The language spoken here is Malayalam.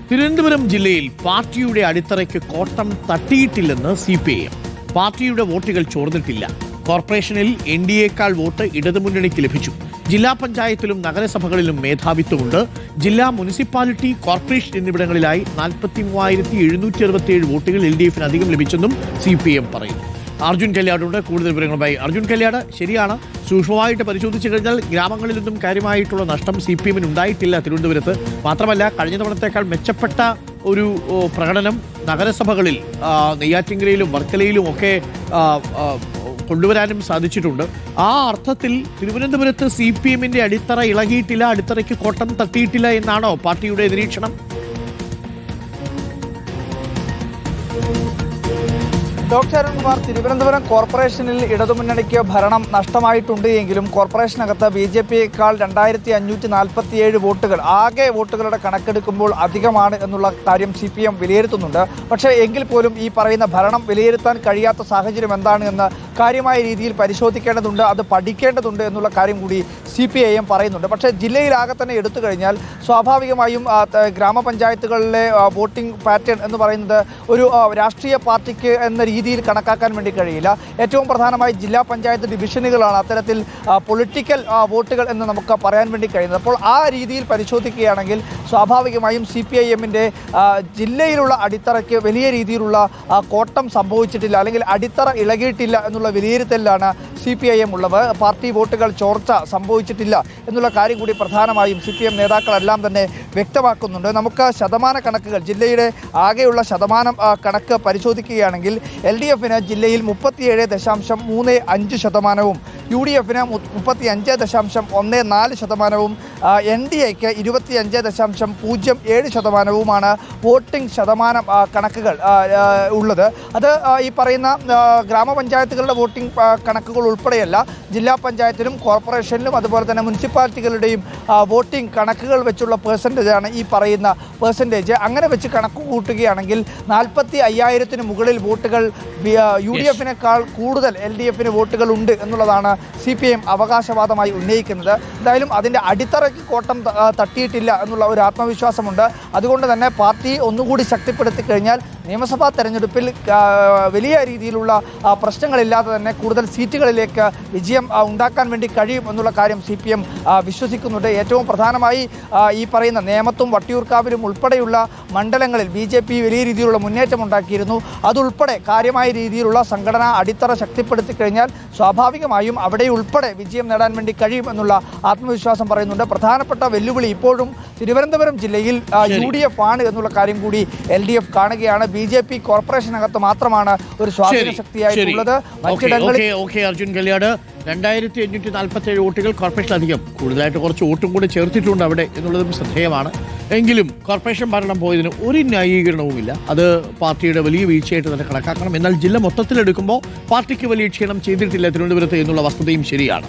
തിരുവനന്തപുരം ജില്ലയിൽ പാർട്ടിയുടെ അടിത്തറയ്ക്ക് കോട്ടം തട്ടിയിട്ടില്ലെന്ന് CPIM. പാർട്ടിയുടെ വോട്ടുകൾ ചോർന്നിട്ടില്ല. കോർപ്പറേഷനിൽ NDAയേക്കാൾ വോട്ട് ഇടതുമുന്നണിക്ക് ലഭിച്ചു. ജില്ലാ പഞ്ചായത്തിലും നഗരസഭകളിലും മേധാവിത്വമുണ്ട്. ജില്ലാ മുനിസിപ്പാലിറ്റി, കോർപ്പറേഷൻ എന്നിവിടങ്ങളിലായി 43,767 വോട്ടുകൾ LDFന് അധികം ലഭിച്ചെന്നും CPIM പറയുന്നു. അർജുൻ കല്യാടുണ്ട് കൂടുതൽ വിവരങ്ങളുമായി. അർജുൻ കല്യാട്, ശരിയാണ്, സൂക്ഷ്മമായിട്ട് പരിശോധിച്ചു കഴിഞ്ഞാൽ ഗ്രാമങ്ങളിലൊന്നും കാര്യമായിട്ടുള്ള നഷ്ടം CPIMന് ഉണ്ടായിട്ടില്ല തിരുവനന്തപുരത്ത്. മാത്രമല്ല, കഴിഞ്ഞ തവണത്തേക്കാൾ മെച്ചപ്പെട്ട ഒരു പ്രകടനം നഗരസഭകളിൽ നെയ്യാറ്റിൻകരയിലും വർക്കലയിലും ഒക്കെ കൊണ്ടുവരാനും സാധിച്ചിട്ടുണ്ട്. ആ അർത്ഥത്തിൽ തിരുവനന്തപുരത്ത് CPIMന്റെ അടിത്തറ ഇളകിയിട്ടില്ല, അടിത്തറയ്ക്ക് കോട്ടം തട്ടിയിട്ടില്ല എന്നാണോ പാർട്ടിയുടെ നിരീക്ഷണം? ഡോക്ടർ അരുൺകുമാർ, തിരുവനന്തപുരം കോർപ്പറേഷനിൽ ഇടതുമുന്നണിക്ക് ഭരണം നഷ്ടമായിട്ടുണ്ട് എങ്കിലും കോർപ്പറേഷനകത്ത് BJPയേക്കാൾ 2547 വോട്ടുകൾ ആകെ വോട്ടുകളുടെ കണക്കെടുക്കുമ്പോൾ അധികമാണ് എന്നുള്ള കാര്യം CPIM വിലയിരുത്തുന്നുണ്ട്. പക്ഷേ എങ്കിൽ പോലും ഈ പറയുന്ന ഭരണം വിലയിരുത്താൻ കഴിയാത്ത സാഹചര്യം എന്താണ് എന്ന് കാര്യമായ രീതിയിൽ പരിശോധിക്കേണ്ടതുണ്ട്, അത് പഠിക്കേണ്ടതുണ്ട് എന്നുള്ള കാര്യം കൂടി CPIM പറയുന്നുണ്ട്. പക്ഷേ ജില്ലയിലാകെ തന്നെ എടുത്തു കഴിഞ്ഞാൽ സ്വാഭാവികമായും ഗ്രാമപഞ്ചായത്തുകളിലെ വോട്ടിംഗ് പാറ്റേൺ എന്ന് പറയുന്നത് ഒരു രാഷ്ട്രീയ പാർട്ടിക്ക് എന്ന രീതിയിൽ കണക്കാക്കാൻ വേണ്ടി കഴിയില്ല. ഏറ്റവും പ്രധാനമായി ജില്ലാ പഞ്ചായത്ത് ഡിവിഷനുകളാണ് അത്തരത്തിൽ പൊളിറ്റിക്കൽ വോട്ടുകൾ എന്ന് നമുക്ക് പറയാൻ വേണ്ടി കഴിയുന്നത്. അപ്പോൾ ആ രീതിയിൽ പരിശോധിക്കുകയാണെങ്കിൽ സ്വാഭാവികമായും CPIMന്റെ ജില്ലയിലുള്ള അടിത്തറയ്ക്ക് വലിയ രീതിയിലുള്ള കോട്ടം സംഭവിച്ചിട്ടില്ല, അല്ലെങ്കിൽ അടിത്തറ ഇളകിയിട്ടില്ല എന്നുള്ള വിലയിരുത്തലിലാണ് CPIM ഉള്ളത്. പാർട്ടി വോട്ടുകൾ ചോർച്ച സംഭവിച്ചിട്ടില്ല എന്നുള്ള കാര്യം കൂടി പ്രധാനമായും CPIM നേതാക്കളെല്ലാം തന്നെ വ്യക്തമാക്കുന്നുണ്ട്. നമുക്ക് ശതമാന കണക്കുകൾ, ജില്ലയുടെ ആകെയുള്ള ശതമാനം കണക്ക് പരിശോധിക്കുകയാണെങ്കിൽ LDFന് ജില്ലയിൽ 37.35%, UDFന് 35.14%, NDAയ്ക്ക് 25.07%മാണ് വോട്ടിംഗ് ശതമാനം കണക്കുകൾ ഉള്ളത്. അത് ഈ പറയുന്ന ഗ്രാമപഞ്ചായത്തുകളുടെ വോട്ടിംഗ് കണക്കുകൾ ഉൾപ്പെടെയല്ല, ജില്ലാ പഞ്ചായത്തിലും കോർപ്പറേഷനിലും അതുപോലെ തന്നെ മുനിസിപ്പാലിറ്റികളുടെയും വോട്ടിംഗ് കണക്കുകൾ വെച്ചുള്ള പെർസെൻറ്റേജാണ് ഈ പറയുന്ന പെർസെൻറ്റേജ്. അങ്ങനെ വെച്ച് കണക്ക് കൂട്ടുകയാണെങ്കിൽ 45,000-ന് മുകളിൽ വോട്ടുകൾ UDFനേക്കാൾ കൂടുതൽ LDFന് വോട്ടുകൾ ഉണ്ട് എന്നുള്ളതാണ് CPIM അവകാശവാദമായി ഉന്നയിക്കുന്നത്. എന്തായാലും അതിൻ്റെ അടിത്തറയ്ക്ക് കോട്ടം തട്ടിയിട്ടില്ല എന്നുള്ള ഒരു ആത്മവിശ്വാസമുണ്ട്. അതുകൊണ്ട് തന്നെ പാർട്ടി ഒന്നുകൂടി ശക്തിപ്പെടുത്തി കഴിഞ്ഞാൽ നിയമസഭാ തെരഞ്ഞെടുപ്പിൽ വലിയ രീതിയിലുള്ള പ്രശ്നങ്ങളില്ലാതെ തന്നെ കൂടുതൽ സീറ്റുകളിലേക്ക് വിജയം ഉണ്ടാക്കാൻ വേണ്ടി കഴിയും എന്നുള്ള കാര്യം CPIM വിശ്വസിക്കുന്നുണ്ട്. ഏറ്റവും പ്രധാനമായി ഈ പറയുന്ന നേമത്തും വട്ടിയൂർക്കാവിലും ഉൾപ്പെടെയുള്ള മണ്ഡലങ്ങളിൽ BJP വലിയ രീതിയിലുള്ള മുന്നേറ്റം ഉണ്ടാക്കിയിരുന്നു. അതുൾപ്പെടെ കാര്യമായ രീതിയിലുള്ള സംഘടനാ അടിത്തറ ശക്തിപ്പെടുത്തി കഴിഞ്ഞാൽ സ്വാഭാവികമായും അവിടെ ഉൾപ്പെടെ വിജയം നേടാൻ വേണ്ടി കഴിയും എന്നുള്ള ആത്മവിശ്വാസം പറയുന്നുണ്ട്. പ്രധാനപ്പെട്ട വെല്ലുവിളി ഇപ്പോഴും തിരുവനന്തപുരം ജില്ലയിൽ UDF ആണ് എന്നുള്ള കാര്യം കൂടി LDF കാണുകയാണ്. BJP കോർപ്പറേഷനകത്ത് മാത്രമാണ് ഒരു സ്വാധീന ശക്തിയായിട്ടുള്ളത്. അർജുൻ കല്യാട്, 2547 വോട്ടുകൾ കോർപ്പറേഷൻ അധികം, കൂടുതലായിട്ട് കുറച്ച് വോട്ടും കൂടി ചേർത്തിട്ടുണ്ട് അവിടെ എന്നുള്ളതും ശ്രദ്ധേയമാണ്. എങ്കിലും കോർപ്പറേഷൻ ഭരണം പോയതിന് ഒരു ന്യായീകരണവുമില്ല. അത് പാർട്ടിയുടെ വലിയ വീഴ്ചയായിട്ട് തന്നെ കണക്കാക്കണം. എന്നാൽ ജില്ല മൊത്തത്തിലെടുക്കുമ്പോൾ പാർട്ടിക്ക് വലിയ ക്ഷീണം ചെയ്തിട്ടില്ല തിരുവനന്തപുരത്ത് എന്നുള്ള വസ്തുതയും ശരിയാണ്.